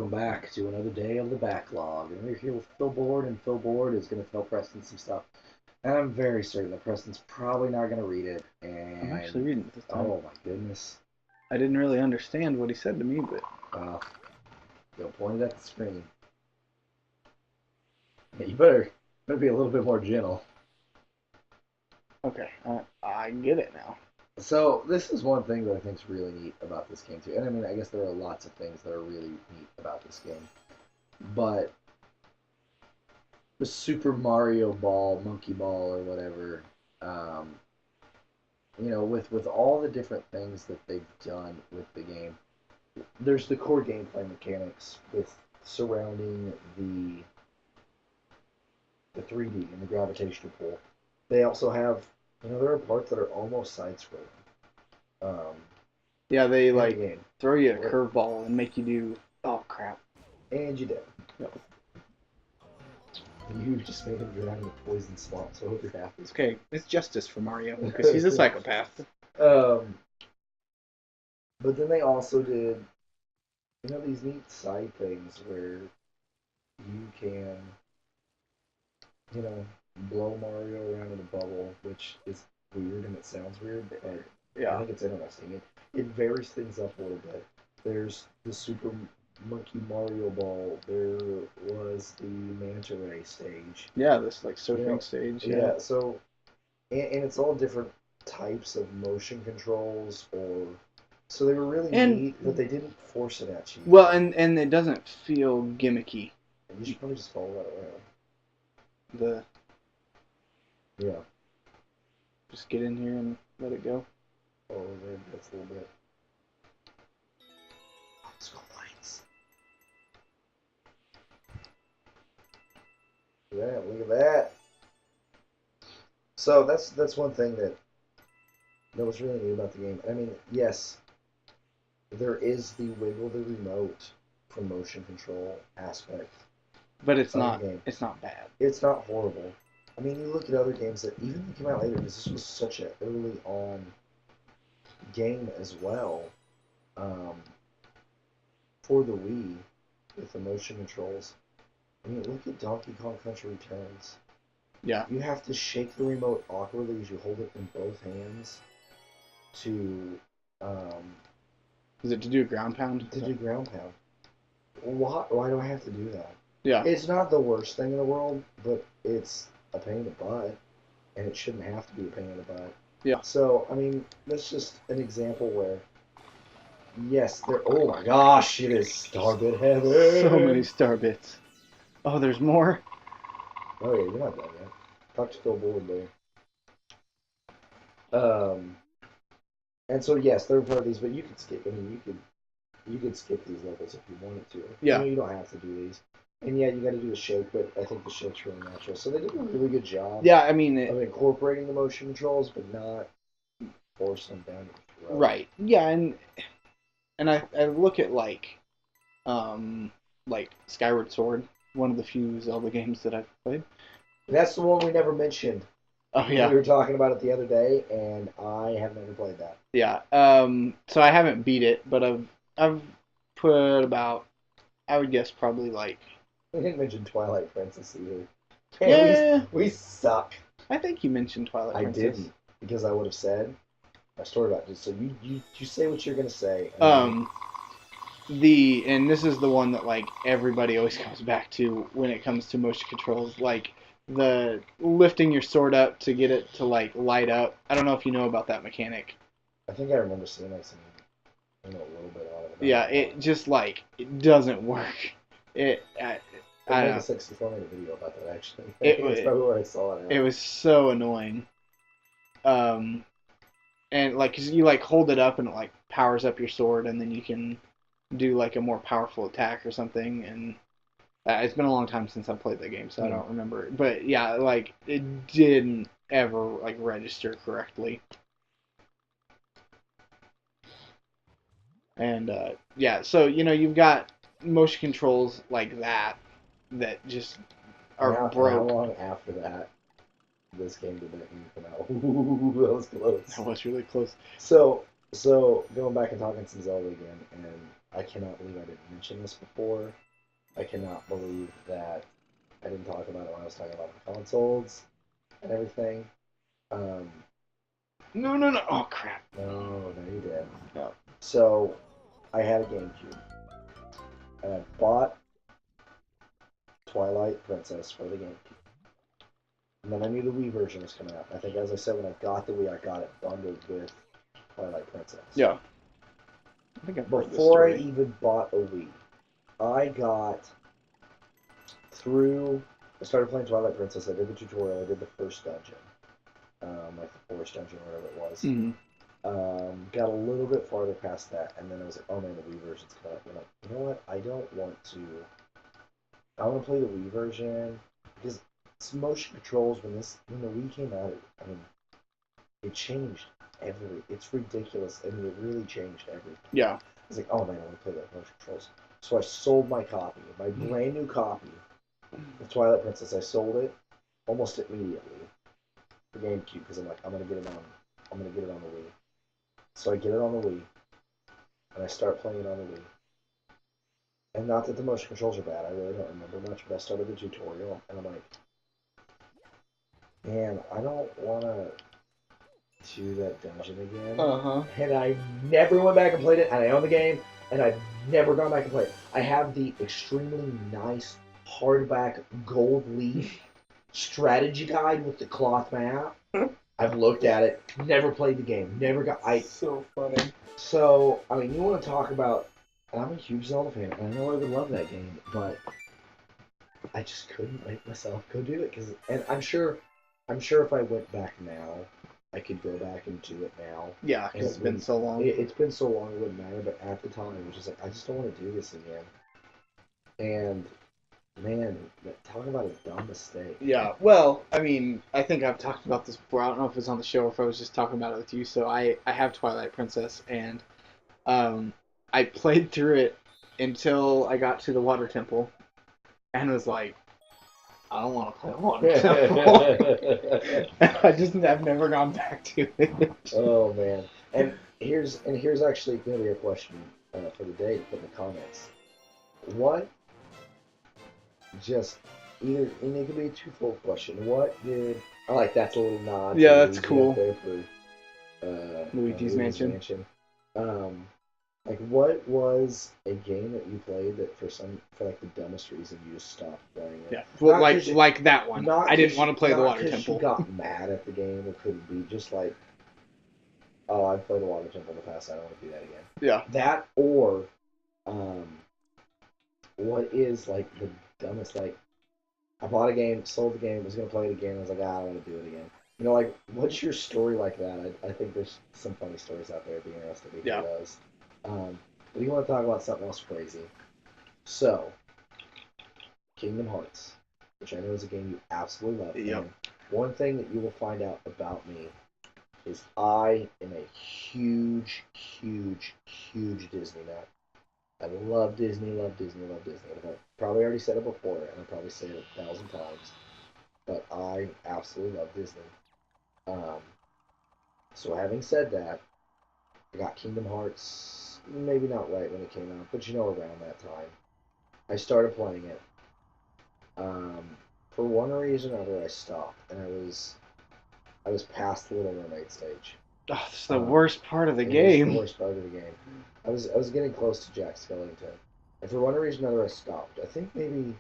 welcome back to another day of the backlog. And we're here with Phil Board, and Phil Board is going to tell Preston some stuff. And I'm very certain that Preston's probably not going to read it. And I'm actually reading it this time. oh my goodness. I didn't really understand what he said to me, but You'll point it at the screen. Yeah, you better be a little bit more gentle. okay, I get it now. So this is one thing that I think is really neat about this game too. And I mean, I guess there are lots of things that are really neat about this game. But the Super Mario Ball, Monkey Ball, or whatever, with all the different things that they've done with the game, there's the core gameplay mechanics with surrounding the 3D and the gravitational pull. They also have, there are parts that are almost side-scrolling. Yeah, they in the like game. throw you a curveball and make you do. Oh crap! And you did. Yep. You just made him drown in a poison swamp, so I hope you're happy. It's okay. It's justice for Mario because he's a psychopath. But then they also did, these neat side things where you can, blow Mario around in a bubble, which is weird and it sounds weird, but I think it's interesting. It varies things up a little bit. There's the Super Monkey Mario Ball. There was the Manta Ray stage. Yeah, this like surfing stage. Yeah. So, and it's all different types of motion controls, so they were really neat, but they didn't force it at you. Well, and it doesn't feel gimmicky. And you should probably just follow that around. Yeah. Just get in here and let it go. Oh, that's a little bit. Let's go lights. Yeah, look at that. So that's one thing that was really neat about the game. I mean, yes, there is the wiggle the remote for motion control aspect. But it's not. It's not bad. It's not horrible. I mean, you look at other games that even came out later, because this was such an early on game as well, for the Wii with the motion controls. I mean, look at Donkey Kong Country Returns. Yeah. You have to shake the remote awkwardly as you hold it in both hands to. Is it to do a ground pound? To do ground pound. Why do I have to do that? Yeah. It's not the worst thing in the world, but it's a pain in the butt, and it shouldn't have to be a pain in the butt. Yeah. So, I mean, that's just an example where, yes, oh my gosh, it is Starbit heaven. So many star bits. Oh, there's more? Oh yeah, you're not done yet. Talk to Phil Board there. And so yes, there are part of these, but you could skip. I mean, you could skip these levels if you wanted to. Yeah. You don't have to do these. And yeah, you got to do the shake, but I think the shake's really natural. So they did a really good job. Yeah, I mean, of incorporating the motion controls, but not forcing them down your throat. Right. Yeah, and I look at like Skyward Sword, one of the few Zelda games that I've played. That's the one we never mentioned. Oh yeah. We were talking about it the other day, and I have never played that. Yeah. So I haven't beat it, but I've put about, I would guess probably like. We didn't mention Twilight Princess either. Yeah. We suck. I think you mentioned Twilight Princess. I didn't, because I would have said my story about it. So you say what you're gonna say. And this is the one that like everybody always comes back to when it comes to motion controls, like the lifting your sword up to get it to like light up. I don't know if you know about that mechanic. I think I remember seeing like a little bit on it. Yeah, it just like it doesn't work. I made a 64-minute video about that actually. It's probably where I saw it. It was so annoying. And like, 'cause you like hold it up and it like powers up your sword, and then you can do like a more powerful attack or something. And it's been a long time since I played that game, so I don't remember. But yeah, like it didn't ever like register correctly. And yeah, so you've got motion controls like that just are broke. How long after that this game did that game come out? Ooh, that was close. That was really close. So going back and talking some Zelda again, and I cannot believe I didn't mention this before. I cannot believe that I didn't talk about it when I was talking about the consoles and everything. Um, No. Oh, crap. no, you did. No. So, I had a GameCube. And I bought Twilight Princess for the GameCube. And then I knew the Wii version was coming out. I think, as I said, when I got the Wii, I got it bundled with Twilight Princess. Yeah. I think I've heard this Before I story. even bought a Wii, I got through. I started playing Twilight Princess. I did the tutorial. I did the first dungeon, like the forest dungeon, or whatever it was. Mm-hmm. Got a little bit farther past that, and then I was like, "Oh man, the Wii version's coming up." And I'm like, you know what? I don't want to. I want to play the Wii version because it's motion controls. When the Wii came out, I mean, it changed It's ridiculous. I mean, it really changed everything. Yeah. I was like, oh man, I want to play the motion controls. So I sold my copy, my brand new copy of Twilight Princess. I sold it almost immediately for GameCube because I'm like, I'm gonna get it on the Wii. So I get it on the Wii, and I start playing it on the Wii. And not that the motion controls are bad, I really don't remember much, but I started the tutorial, and I'm like, man, I don't want to do that dungeon again. Uh-huh. And I never went back and played it, and I own the game, and I've never gone back and played it. I have the extremely nice hardback gold leaf strategy guide with the cloth map. I've looked at it, never played the game, never got. So funny. So I mean, you want to talk about? And I'm a huge Zelda fan, and I know I would love that game, but I just couldn't make myself go do it. And I'm sure if I went back now, I could go back and do it now. Yeah, because it's been so long. It's been so long, it wouldn't matter. But at the time, it was just like, I just don't want to do this again. And man, talk about a dumb mistake. Yeah, well, I mean, I think I've talked about this before. I don't know if it's on the show or if I was just talking about it with you. So I have Twilight Princess, and I played through it until I got to the Water Temple, and was like, I don't want to play Water Temple. I've never gone back to it. Oh man, and here's actually going to be a question for the day to put in the comments. What? Just either, and it could be a twofold question. What did I like? That's a little nod. Yeah, that's Luigi cool. up there for Luigi's Mansion. Like, what was a game that you played that for like the dumbest reason you just stopped playing it? Yeah, well, like that one. I didn't want to play the Water Temple. You got mad at the game, or could it be just like, oh, I've played the Water Temple in the past, I don't want to do that again. Yeah. That, or what is like the dumbest, like, I bought a game, sold the game, was gonna play it again, I was like, I don't want to do it again. You know, like, what's your story like that? I think there's some funny stories out there. It'd be interesting to hear those. But you want to talk about something else crazy. So, Kingdom Hearts, which I know is a game you absolutely love. Yep. And one thing that you will find out about me is I am a huge, huge, huge Disney nut. I love Disney, love Disney, love Disney. I've probably already said it before, and I'll probably say it 1,000 times. But I absolutely love Disney. So having said that, I got Kingdom Hearts, maybe not right when it came out, but around that time. I started playing it. For one reason or another, I stopped, and I was past the Little Mermaid stage. Oh, it's the worst part of the game. It's the worst part of the game. I was getting close to Jack Skellington, and for one reason or another, I stopped. I think maybe,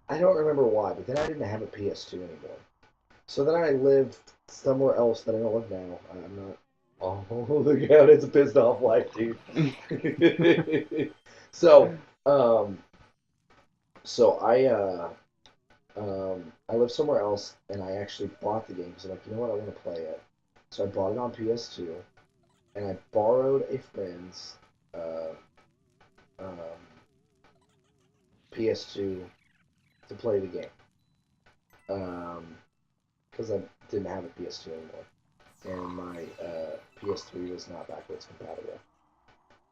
I don't remember why, but then I didn't have a PS2 anymore. So then I lived somewhere else that I don't live now. I'm not. Oh, look out! It's a pissed off life, dude. So I live somewhere else, and I actually bought the game because I'm like, you know what, I want to play it. So I bought it on PS2, and I borrowed a friend's PS2 to play the game. Because I didn't have a PS2 anymore, and my PS3 was not backwards compatible.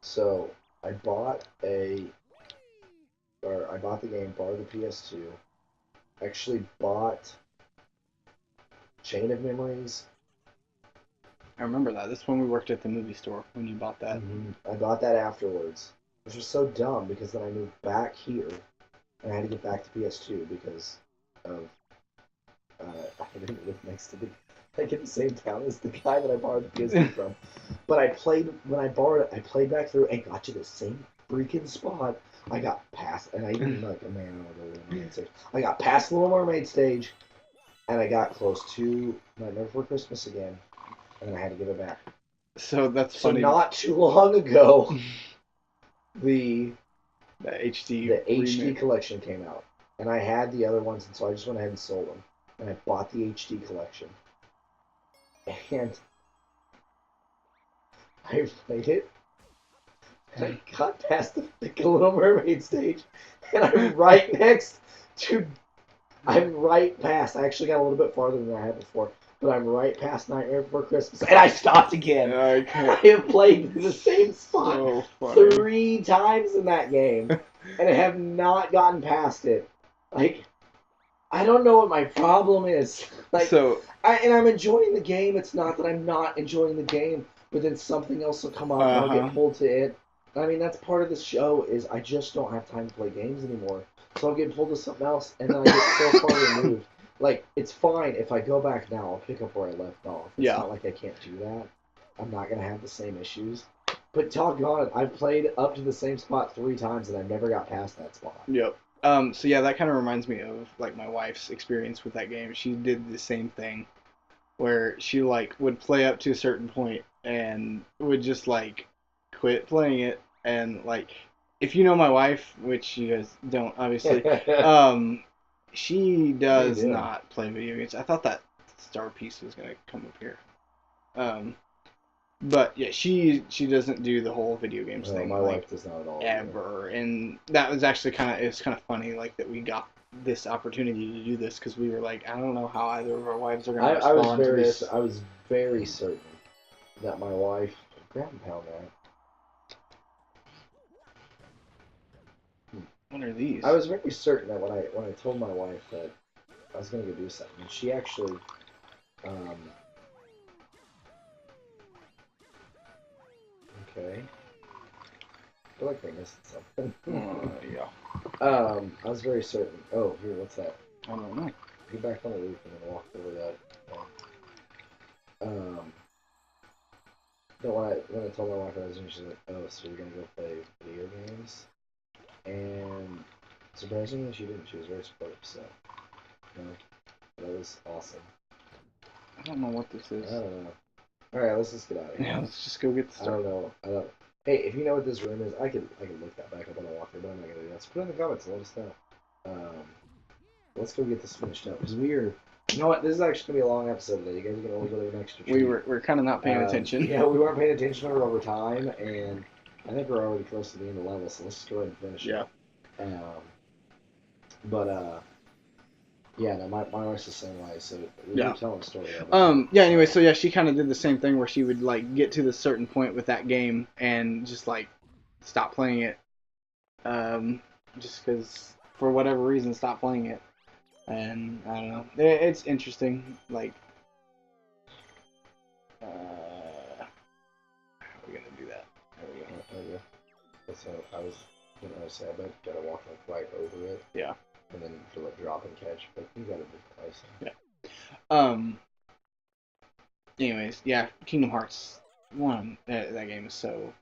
So I bought the game, borrowed the PS2, actually bought Chain of Memories I remember that. This is when we worked at the movie store when you bought that. I got that afterwards, which was so dumb because then I moved back here and I had to get back to PS2 because of I didn't live next to like in the same town as the guy that I borrowed the PS2 from. But I played when I borrowed it. I played back through and got to the same freaking spot. I got past, and I even like a man over the Little Mermaid stage. I got past the Little Mermaid stage, and I got close to Nightmare Before Christmas again, and then I had to give it back. So that's So funny. not too long ago, the HD HD collection came out, and I had the other ones, and so I just went ahead and sold them, and I bought the HD collection, and I played it, and I got past the Little Mermaid stage, and I'm right next to. I'm right past. I actually got a little bit farther than I had before, but I'm right past Nightmare Before Christmas, and I stopped again. I have played the same spot 3 times in that game, and I have not gotten past it. Like, I don't know what my problem is. Like, and I'm enjoying the game. It's not that I'm not enjoying the game, but then something else will come up, and I'll get pulled to it. I mean, that's part of the show. Is I just don't have time to play games anymore. So I'll get pulled to something else, and then I get so far removed. Like, it's fine if I go back now, I'll pick up where I left off. It's not like I can't do that. I'm not going to have the same issues. But doggone it, I've played up to the same spot 3 times, and I never got past that spot. Yep. So yeah, that kind of reminds me of, like, my wife's experience with that game. She did the same thing, where she, like, would play up to a certain point, and would just, like, quit playing it, and, like... If you know my wife, which you guys don't, obviously, she does not play video games. I thought that star piece was going to come up here. But, yeah, she doesn't do the whole video games thing. My wife does not at all. Ever. And that was actually it's kind of funny, like, that we got this opportunity to do this, because we were like, I don't know how either of our wives are going to respond to this. I was very certain that my wife... Grab and pound that. What are these? I was very certain that when I told my wife that I was going to go do something, and she actually, okay, I feel like they missed something. Yeah. I was very certain. Oh, here, what's that? I don't know. Get back on the roof and then walk over that. No, when I told my wife I was doing, she's like, "Oh, so you're gonna go play video games?" And surprisingly, she didn't. She was very supportive, so, that was awesome. I don't know what this is. I don't know. Alright, let's just get out of here. Yeah, let's just go get the stuff. I don't. Hey, if you know what this room is, I can look that back up on the walkthrough, but I'm not gonna do that. So put it in the comments and let us know. Let's go get this finished up, because you know what, this is actually gonna be a long episode today. You guys are gonna only go to an extra treat. We're kind of not paying attention. Yeah, we weren't paying attention over time, and I think we're already close to the end of the level, so let's just go ahead and finish it. Yeah, no, my wife's the same way, so we were telling a story. Anyway, so yeah, she kind of did the same thing where she would, like, get to the certain point with that game and just, like, stop playing it. Just because, for whatever reason, stop playing it. And, I don't know. It's interesting, like, how are we going to do that? There we go. So I was gonna say, I bet you gotta walk, like, right over it. Yeah. And then do it drop and catch, but you gotta do twice. Yeah. Anyways, yeah, Kingdom Hearts 1, that game is so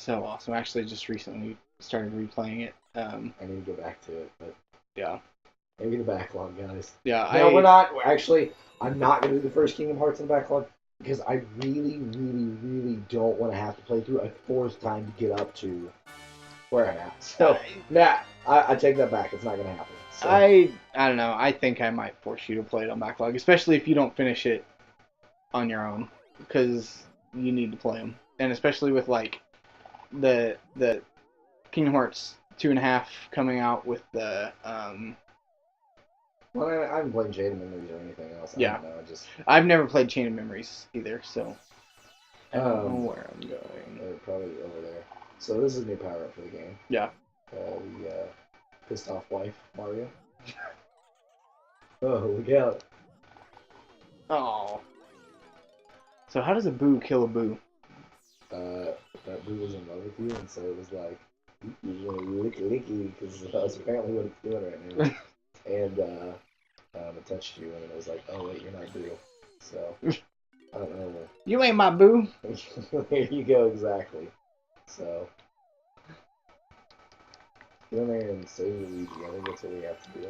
awesome. I actually just recently started replaying it. I need to go back to it, but yeah. Maybe the backlog, guys. Yeah, we're not. Actually, I'm not gonna do the first Kingdom Hearts in the backlog because I really, really, really don't want to have to play through a 4th time to get up to where I'm at. So, I take that back. It's not gonna happen. So. I don't know. I think I might force you to play it on backlog, especially if you don't finish it on your own, because you need to play them, and especially with, like, the Kingdom Hearts 2.5 coming out with the Well, I haven't played Chain of Memories or anything else. I don't know, I've never played Chain of Memories either, so I don't know where I'm going. They're probably over there. So this is a new power up for the game. Yeah. The pissed off wife, Mario. Oh, look out. Oh. So how does a boo kill a boo? That boo was in love with you, and so it was like, you licky licky, because that's apparently what it's doing right now. And it touched you, and it was like, oh wait, you're not boo. So I don't know. You ain't my boo. There you go, exactly. So get in there and save Luigi. I think that's what we have to do.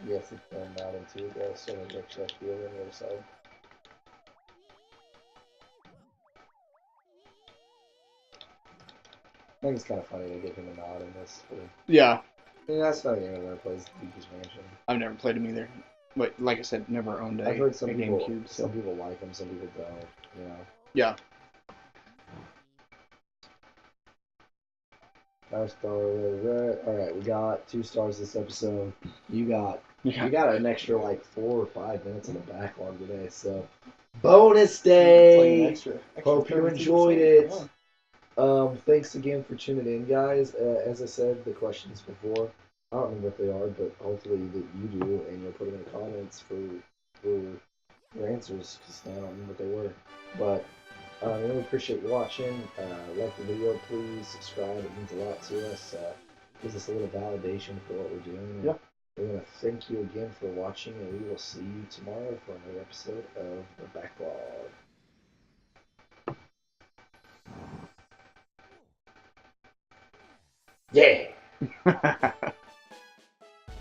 You have to turn out into it, guys, so we make check the other side. I think it's kind of funny to give him a nod in this. Yeah. Yeah, that's not the only one that plays Luigi's Mansion. I've never played him either. But like I said, never owned I've heard some people, GameCube. So. Some people like him, some people don't. You know. Yeah. 5-star. Alright, we got 2 stars this episode. You got an extra like 4 or 5 minutes in the backlog today, so bonus day. Extra Hope you enjoyed it. Thanks again for tuning in, guys. As I said, the questions before, I don't know what they are, but hopefully that you do, and you'll put them in the comments for your answers, because I don't remember what they were. But I really appreciate you watching. Like the video, please. Subscribe. It means a lot to us. Gives us a little validation for what we're doing. Yeah. We want to thank you again for watching, and we will see you tomorrow for another episode of The Backlog. Yeah!